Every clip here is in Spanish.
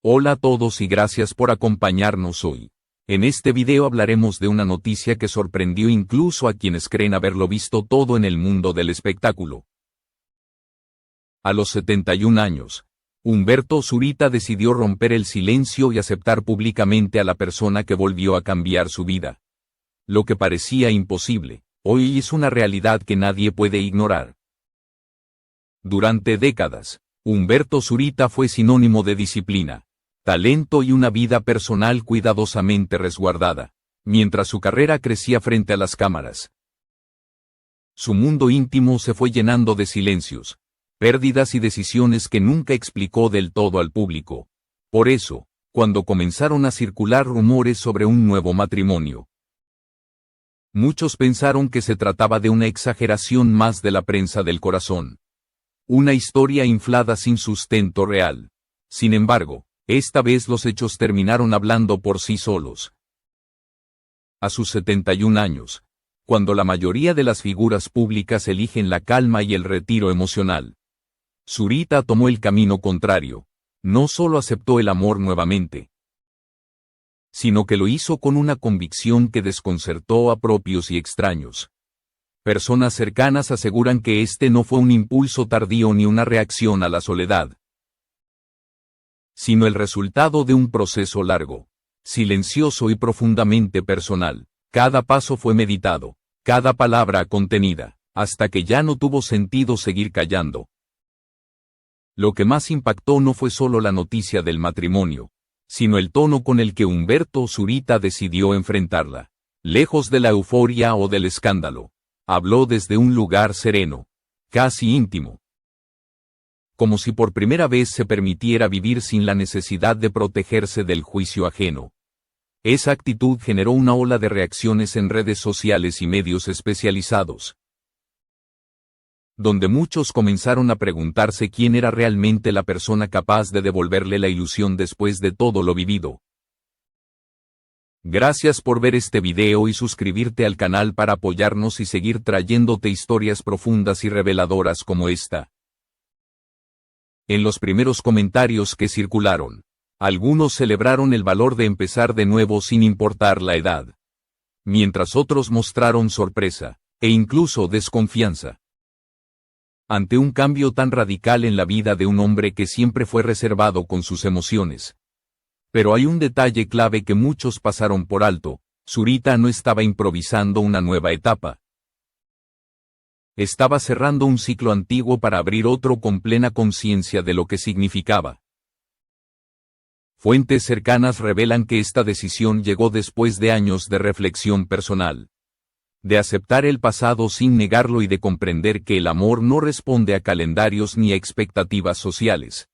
Hola a todos y gracias por acompañarnos hoy. En este video hablaremos de una noticia que sorprendió incluso a quienes creen haberlo visto todo en el mundo del espectáculo. A los 71 años, Humberto Zurita decidió romper el silencio y aceptar públicamente a la persona que volvió a cambiar su vida. Lo que parecía imposible, hoy es una realidad que nadie puede ignorar. Durante décadas, Humberto Zurita fue sinónimo de disciplina, talento y una vida personal cuidadosamente resguardada, mientras su carrera crecía frente a las cámaras. Su mundo íntimo se fue llenando de silencios, pérdidas y decisiones que nunca explicó del todo al público. Por eso, cuando comenzaron a circular rumores sobre un nuevo matrimonio, muchos pensaron que se trataba de una exageración más de la prensa del corazón. Una historia inflada sin sustento real. Sin embargo, esta vez los hechos terminaron hablando por sí solos. A sus 71 años, cuando la mayoría de las figuras públicas eligen la calma y el retiro emocional, Zurita tomó el camino contrario. No solo aceptó el amor nuevamente, sino que lo hizo con una convicción que desconcertó a propios y extraños. Personas cercanas aseguran que este no fue un impulso tardío ni una reacción a la soledad, sino el resultado de un proceso largo, silencioso y profundamente personal. Cada paso fue meditado, cada palabra contenida, hasta que ya no tuvo sentido seguir callando. Lo que más impactó no fue solo la noticia del matrimonio, sino el tono con el que Humberto Zurita decidió enfrentarla. Lejos de la euforia o del escándalo, habló desde un lugar sereno, casi íntimo, como si por primera vez se permitiera vivir sin la necesidad de protegerse del juicio ajeno. Esa actitud generó una ola de reacciones en redes sociales y medios especializados, donde muchos comenzaron a preguntarse quién era realmente la persona capaz de devolverle la ilusión después de todo lo vivido. Gracias por ver este video y suscribirte al canal para apoyarnos y seguir trayéndote historias profundas y reveladoras como esta. En los primeros comentarios que circularon, algunos celebraron el valor de empezar de nuevo sin importar la edad, mientras otros mostraron sorpresa, e incluso desconfianza, ante un cambio tan radical en la vida de un hombre que siempre fue reservado con sus emociones. Pero hay un detalle clave que muchos pasaron por alto: Zurita no estaba improvisando una nueva etapa. Estaba cerrando un ciclo antiguo para abrir otro con plena conciencia de lo que significaba. Fuentes cercanas revelan que esta decisión llegó después de años de reflexión personal, de aceptar el pasado sin negarlo y de comprender que el amor no responde a calendarios ni a expectativas sociales.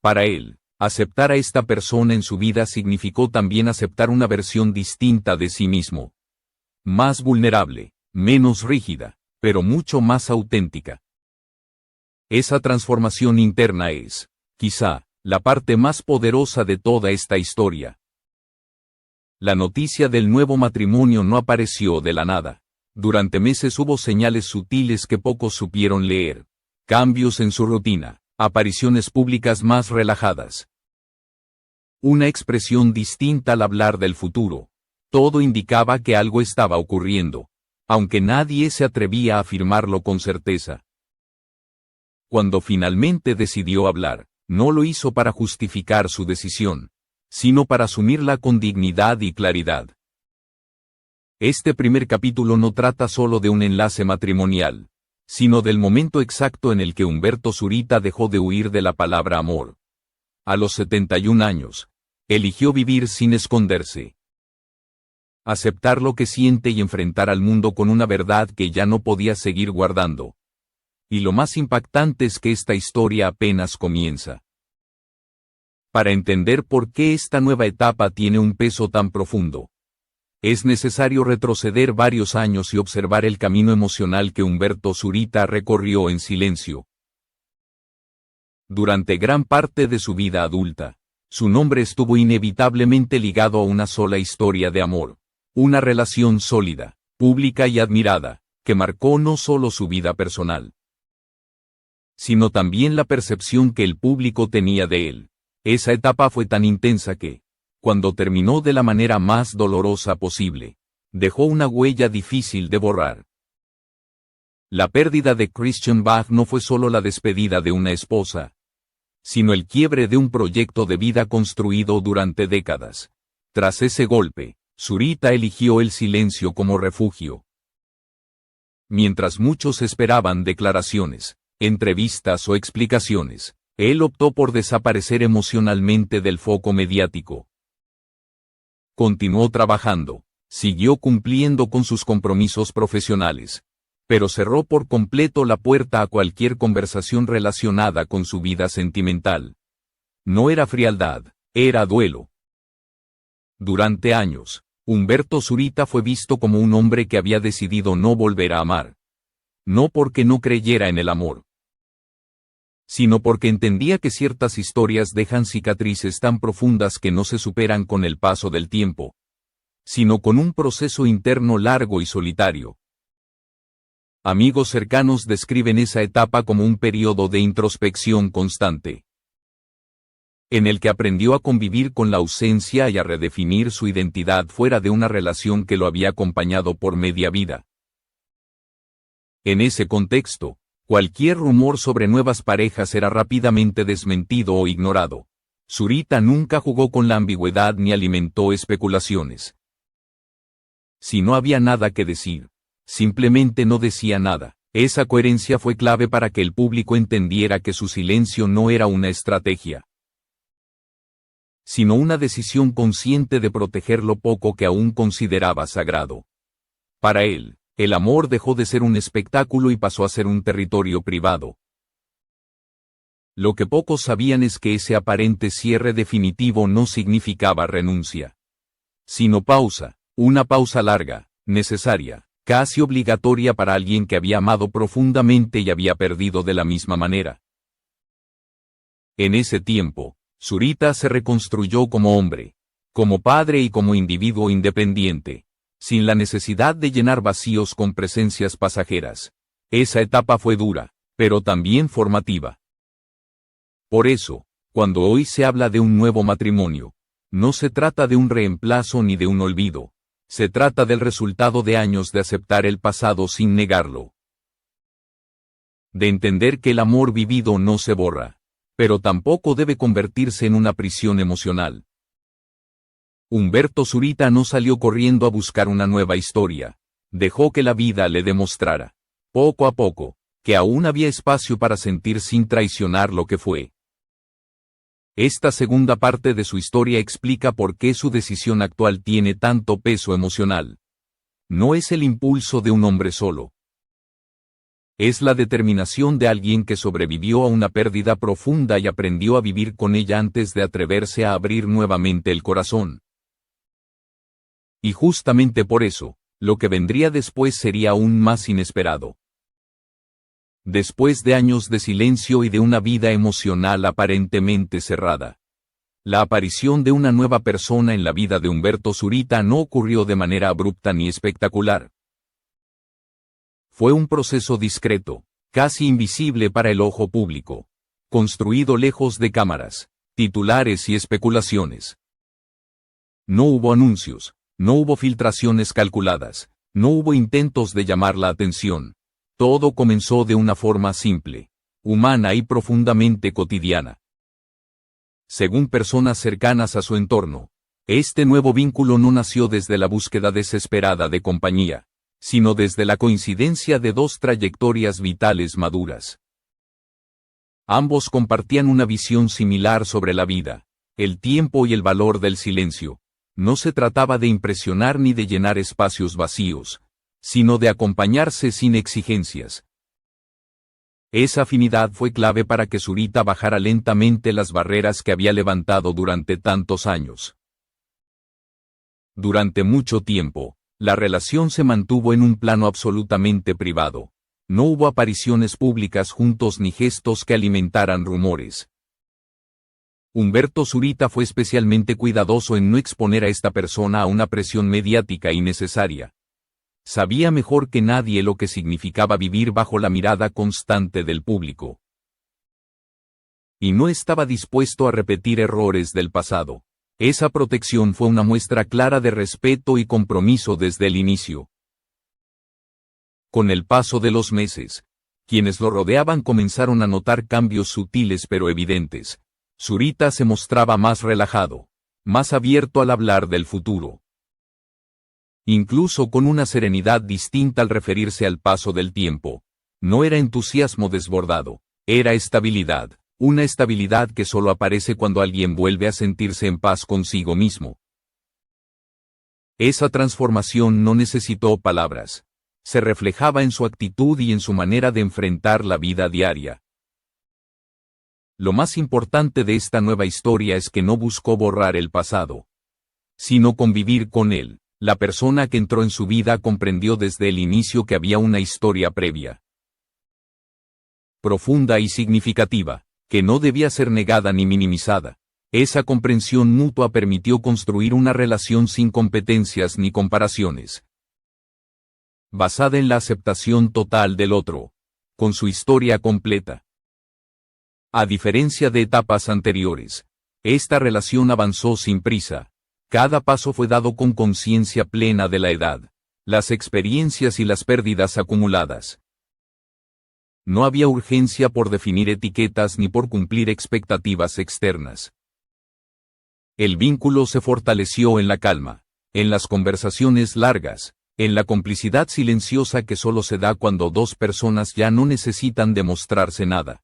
Para él, aceptar a esta persona en su vida significó también aceptar una versión distinta de sí mismo, más vulnerable, menos rígida, pero mucho más auténtica. Esa transformación interna es, quizá, la parte más poderosa de toda esta historia. La noticia del nuevo matrimonio no apareció de la nada. Durante meses hubo señales sutiles que pocos supieron leer. Cambios en su rutina, apariciones públicas más relajadas, una expresión distinta al hablar del futuro. Todo indicaba que algo estaba ocurriendo, aunque nadie se atrevía a afirmarlo con certeza. Cuando finalmente decidió hablar, no lo hizo para justificar su decisión, sino para asumirla con dignidad y claridad. Este primer capítulo no trata solo de un enlace matrimonial, sino del momento exacto en el que Humberto Zurita dejó de huir de la palabra amor. A los 71 años, eligió vivir sin esconderse, aceptar lo que siente y enfrentar al mundo con una verdad que ya no podía seguir guardando. Y lo más impactante es que esta historia apenas comienza. Para entender por qué esta nueva etapa tiene un peso tan profundo, es necesario retroceder varios años y observar el camino emocional que Humberto Zurita recorrió en silencio. Durante gran parte de su vida adulta, su nombre estuvo inevitablemente ligado a una sola historia de amor, una relación sólida, pública y admirada, que marcó no solo su vida personal, sino también la percepción que el público tenía de él. Esa etapa fue tan intensa que, cuando terminó de la manera más dolorosa posible, dejó una huella difícil de borrar. La pérdida de Christian Bach no fue solo la despedida de una esposa, sino el quiebre de un proyecto de vida construido durante décadas. Tras ese golpe, Zurita eligió el silencio como refugio. Mientras muchos esperaban declaraciones, entrevistas o explicaciones, él optó por desaparecer emocionalmente del foco mediático. Continuó trabajando, siguió cumpliendo con sus compromisos profesionales, pero cerró por completo la puerta a cualquier conversación relacionada con su vida sentimental. No era frialdad, era duelo. Durante años, Humberto Zurita fue visto como un hombre que había decidido no volver a amar. No porque no creyera en el amor, sino porque entendía que ciertas historias dejan cicatrices tan profundas que no se superan con el paso del tiempo, sino con un proceso interno largo y solitario. Amigos cercanos describen esa etapa como un periodo de introspección constante, en el que aprendió a convivir con la ausencia y a redefinir su identidad fuera de una relación que lo había acompañado por media vida. En ese contexto, cualquier rumor sobre nuevas parejas era rápidamente desmentido o ignorado. Zurita nunca jugó con la ambigüedad ni alimentó especulaciones. Si no había nada que decir, simplemente no decía nada. Esa coherencia fue clave para que el público entendiera que su silencio no era una estrategia, sino una decisión consciente de proteger lo poco que aún consideraba sagrado. Para él, el amor dejó de ser un espectáculo y pasó a ser un territorio privado. Lo que pocos sabían es que ese aparente cierre definitivo no significaba renuncia, sino pausa, una pausa larga, necesaria, casi obligatoria para alguien que había amado profundamente y había perdido de la misma manera. En ese tiempo, Zurita se reconstruyó como hombre, como padre y como individuo independiente, sin la necesidad de llenar vacíos con presencias pasajeras. Esa etapa fue dura, pero también formativa. Por eso, cuando hoy se habla de un nuevo matrimonio, no se trata de un reemplazo ni de un olvido, se trata del resultado de años de aceptar el pasado sin negarlo. De entender que el amor vivido no se borra, pero tampoco debe convertirse en una prisión emocional. Humberto Zurita no salió corriendo a buscar una nueva historia, dejó que la vida le demostrara, poco a poco, que aún había espacio para sentir sin traicionar lo que fue. Esta segunda parte de su historia explica por qué su decisión actual tiene tanto peso emocional. No es el impulso de un hombre solo. Es la determinación de alguien que sobrevivió a una pérdida profunda y aprendió a vivir con ella antes de atreverse a abrir nuevamente el corazón. Y justamente por eso, lo que vendría después sería aún más inesperado. Después de años de silencio y de una vida emocional aparentemente cerrada, la aparición de una nueva persona en la vida de Humberto Zurita no ocurrió de manera abrupta ni espectacular. Fue un proceso discreto, casi invisible para el ojo público, construido lejos de cámaras, titulares y especulaciones. No hubo anuncios, no hubo filtraciones calculadas, no hubo intentos de llamar la atención. Todo comenzó de una forma simple, humana y profundamente cotidiana. Según personas cercanas a su entorno, este nuevo vínculo no nació desde la búsqueda desesperada de compañía, sino desde la coincidencia de dos trayectorias vitales maduras. Ambos compartían una visión similar sobre la vida, el tiempo y el valor del silencio. No se trataba de impresionar ni de llenar espacios vacíos, sino de acompañarse sin exigencias. Esa afinidad fue clave para que Zurita bajara lentamente las barreras que había levantado durante tantos años. Durante mucho tiempo, la relación se mantuvo en un plano absolutamente privado. No hubo apariciones públicas juntos ni gestos que alimentaran rumores. Humberto Zurita fue especialmente cuidadoso en no exponer a esta persona a una presión mediática innecesaria. Sabía mejor que nadie lo que significaba vivir bajo la mirada constante del público. y no estaba dispuesto a repetir errores del pasado. Esa protección fue una muestra clara de respeto y compromiso desde el inicio. Con el paso de los meses, quienes lo rodeaban comenzaron a notar cambios sutiles pero evidentes. Zurita se mostraba más relajado, más abierto al hablar del futuro. Incluso con una serenidad distinta al referirse al paso del tiempo. No era entusiasmo desbordado, era estabilidad, una estabilidad que solo aparece cuando alguien vuelve a sentirse en paz consigo mismo. Esa transformación no necesitó palabras. Se reflejaba en su actitud y en su manera de enfrentar la vida diaria. Lo más importante de esta nueva historia es que no buscó borrar el pasado, sino convivir con él. La persona que entró en su vida comprendió desde el inicio que había una historia previa, profunda y significativa, que no debía ser negada ni minimizada. Esa comprensión mutua permitió construir una relación sin competencias ni comparaciones, basada en la aceptación total del otro, con su historia completa. A diferencia de etapas anteriores, esta relación avanzó sin prisa. Cada paso fue dado con conciencia plena de la edad, las experiencias y las pérdidas acumuladas. No había urgencia por definir etiquetas ni por cumplir expectativas externas. El vínculo se fortaleció en la calma, en las conversaciones largas, en la complicidad silenciosa que solo se da cuando dos personas ya no necesitan demostrarse nada.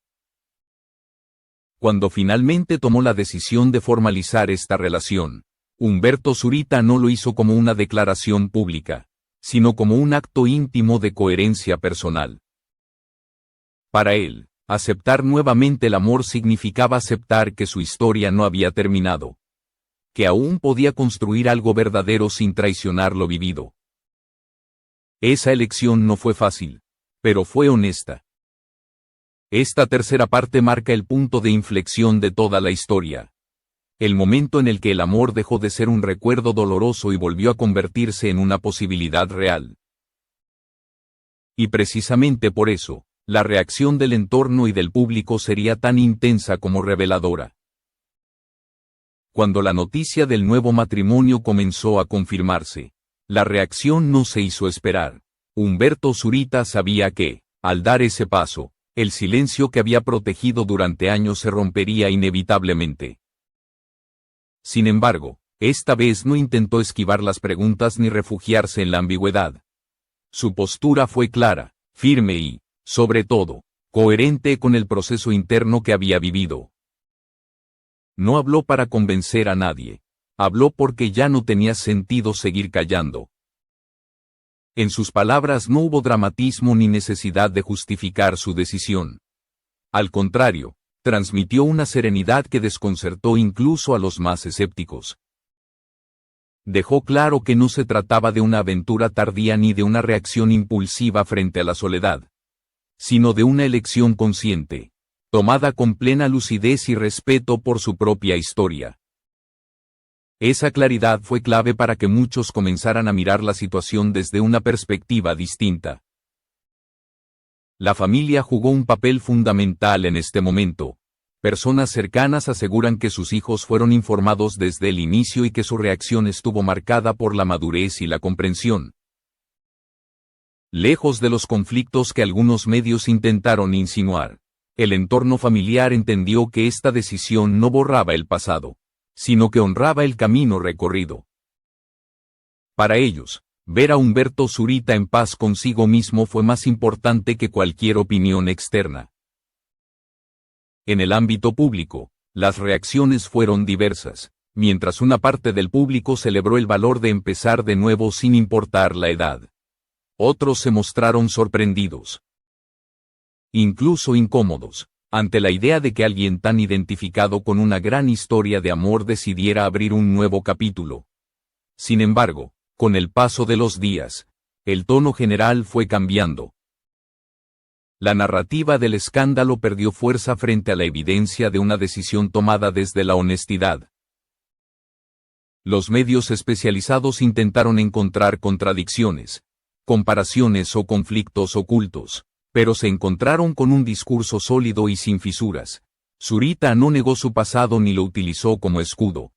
Cuando finalmente tomó la decisión de formalizar esta relación, Humberto Zurita no lo hizo como una declaración pública, sino como un acto íntimo de coherencia personal. Para él, aceptar nuevamente el amor significaba aceptar que su historia no había terminado, que aún podía construir algo verdadero sin traicionar lo vivido. Esa elección no fue fácil, pero fue honesta. Esta tercera parte marca el punto de inflexión de toda la historia. El momento en el que el amor dejó de ser un recuerdo doloroso y volvió a convertirse en una posibilidad real. Y precisamente por eso, la reacción del entorno y del público sería tan intensa como reveladora. Cuando la noticia del nuevo matrimonio comenzó a confirmarse, la reacción no se hizo esperar. Humberto Zurita sabía que, al dar ese paso, el silencio que había protegido durante años se rompería inevitablemente. Sin embargo, esta vez no intentó esquivar las preguntas ni refugiarse en la ambigüedad. Su postura fue clara, firme y, sobre todo, coherente con el proceso interno que había vivido. No habló para convencer a nadie. Habló porque ya no tenía sentido seguir callando. En sus palabras no hubo dramatismo ni necesidad de justificar su decisión. Al contrario, transmitió una serenidad que desconcertó incluso a los más escépticos. Dejó claro que no se trataba de una aventura tardía ni de una reacción impulsiva frente a la soledad, sino de una elección consciente, tomada con plena lucidez y respeto por su propia historia. Esa claridad fue clave para que muchos comenzaran a mirar la situación desde una perspectiva distinta. La familia jugó un papel fundamental en este momento. Personas cercanas aseguran que sus hijos fueron informados desde el inicio y que su reacción estuvo marcada por la madurez y la comprensión. Lejos de los conflictos que algunos medios intentaron insinuar, el entorno familiar entendió que esta decisión no borraba el pasado, sino que honraba el camino recorrido. Para ellos, ver a Humberto Zurita en paz consigo mismo fue más importante que cualquier opinión externa. En el ámbito público, las reacciones fueron diversas. Mientras una parte del público celebró el valor de empezar de nuevo sin importar la edad, otros se mostraron sorprendidos, incluso incómodos, ante la idea de que alguien tan identificado con una gran historia de amor decidiera abrir un nuevo capítulo. Sin embargo, con el paso de los días, el tono general fue cambiando. La narrativa del escándalo perdió fuerza frente a la evidencia de una decisión tomada desde la honestidad. Los medios especializados intentaron encontrar contradicciones, comparaciones o conflictos ocultos, pero se encontraron con un discurso sólido y sin fisuras, Zurita no negó su pasado ni lo utilizó como escudo.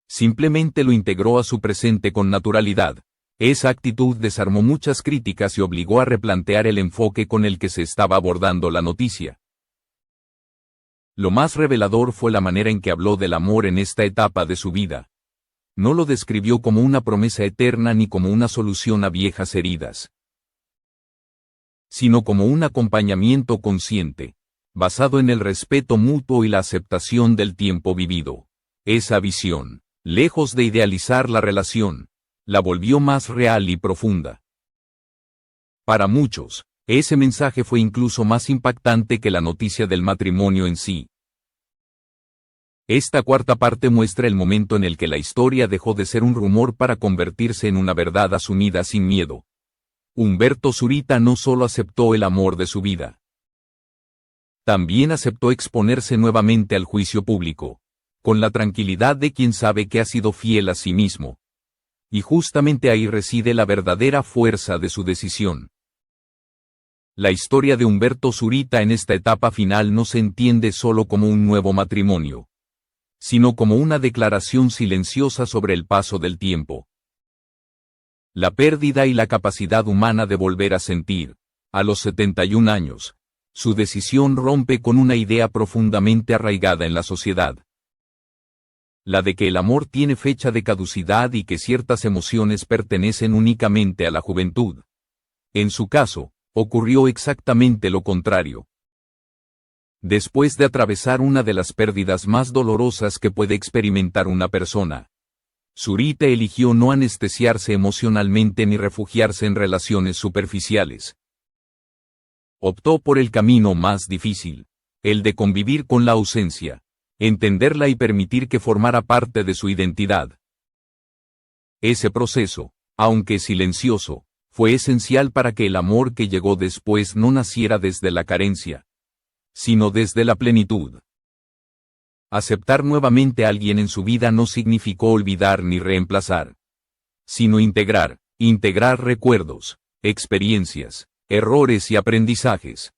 Simplemente lo integró a su presente con naturalidad. Esa actitud desarmó muchas críticas y obligó a replantear el enfoque con el que se estaba abordando la noticia. Lo más revelador fue la manera en que habló del amor en esta etapa de su vida. No lo describió como una promesa eterna ni como una solución a viejas heridas, sino como un acompañamiento consciente, basado en el respeto mutuo y la aceptación del tiempo vivido. Esa visión, lejos de idealizar la relación, la volvió más real y profunda. Para muchos, ese mensaje fue incluso más impactante que la noticia del matrimonio en sí. Esta cuarta parte muestra el momento en el que la historia dejó de ser un rumor para convertirse en una verdad asumida sin miedo. Humberto Zurita no solo aceptó el amor de su vida, también aceptó exponerse nuevamente al juicio público, con la tranquilidad de quien sabe que ha sido fiel a sí mismo. Y justamente ahí reside la verdadera fuerza de su decisión. La historia de Humberto Zurita en esta etapa final no se entiende solo como un nuevo matrimonio, sino como una declaración silenciosa sobre el paso del tiempo. La pérdida y la capacidad humana de volver a sentir, a los 71 años, su decisión rompe con una idea profundamente arraigada en la sociedad. La de que el amor tiene fecha de caducidad y que ciertas emociones pertenecen únicamente a la juventud. En su caso, ocurrió exactamente lo contrario. Después de atravesar una de las pérdidas más dolorosas que puede experimentar una persona, Zurita eligió no anestesiarse emocionalmente ni refugiarse en relaciones superficiales. Optó por el camino más difícil, el de convivir con la ausencia, entenderla y permitir que formara parte de su identidad. Ese proceso, aunque silencioso, fue esencial para que el amor que llegó después no naciera desde la carencia, sino desde la plenitud. Aceptar nuevamente a alguien en su vida no significó olvidar ni reemplazar, sino integrar recuerdos, experiencias, errores y aprendizajes.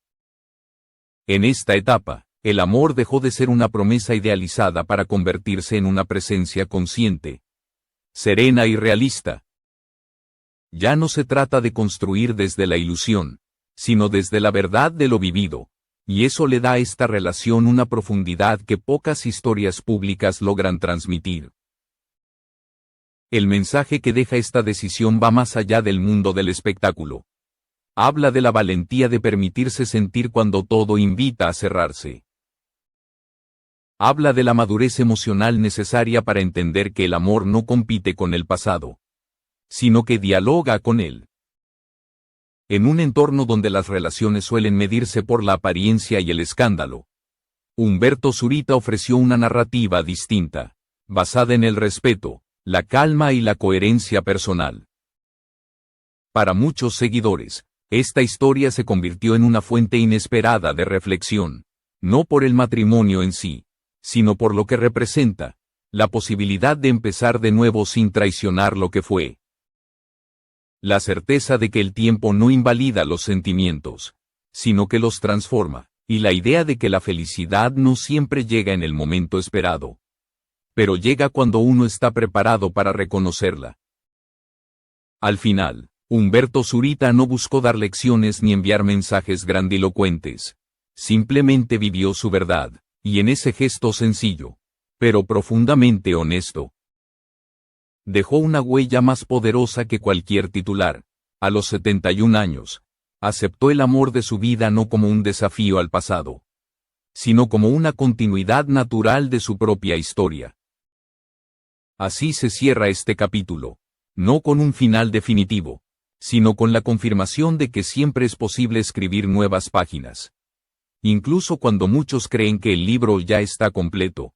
En esta etapa, el amor dejó de ser una promesa idealizada para convertirse en una presencia consciente, serena y realista. Ya no se trata de construir desde la ilusión, sino desde la verdad de lo vivido, y eso le da a esta relación una profundidad que pocas historias públicas logran transmitir. El mensaje que deja esta decisión va más allá del mundo del espectáculo. Habla de la valentía de permitirse sentir cuando todo invita a cerrarse. Habla de la madurez emocional necesaria para entender que el amor no compite con el pasado, sino que dialoga con él. En un entorno donde las relaciones suelen medirse por la apariencia y el escándalo, Humberto Zurita ofreció una narrativa distinta, basada en el respeto, la calma y la coherencia personal. Para muchos seguidores, esta historia se convirtió en una fuente inesperada de reflexión, no por el matrimonio en sí, sino por lo que representa, la posibilidad de empezar de nuevo sin traicionar lo que fue. La certeza de que el tiempo no invalida los sentimientos, sino que los transforma, y la idea de que la felicidad no siempre llega en el momento esperado, pero llega cuando uno está preparado para reconocerla. Al final, Humberto Zurita no buscó dar lecciones ni enviar mensajes grandilocuentes, simplemente vivió su verdad, y en ese gesto sencillo, pero profundamente honesto, dejó una huella más poderosa que cualquier titular. A los 71 años, aceptó el amor de su vida no como un desafío al pasado, sino como una continuidad natural de su propia historia. Así se cierra este capítulo, no con un final definitivo, sino con la confirmación de que siempre es posible escribir nuevas páginas. Incluso cuando muchos creen que el libro ya está completo,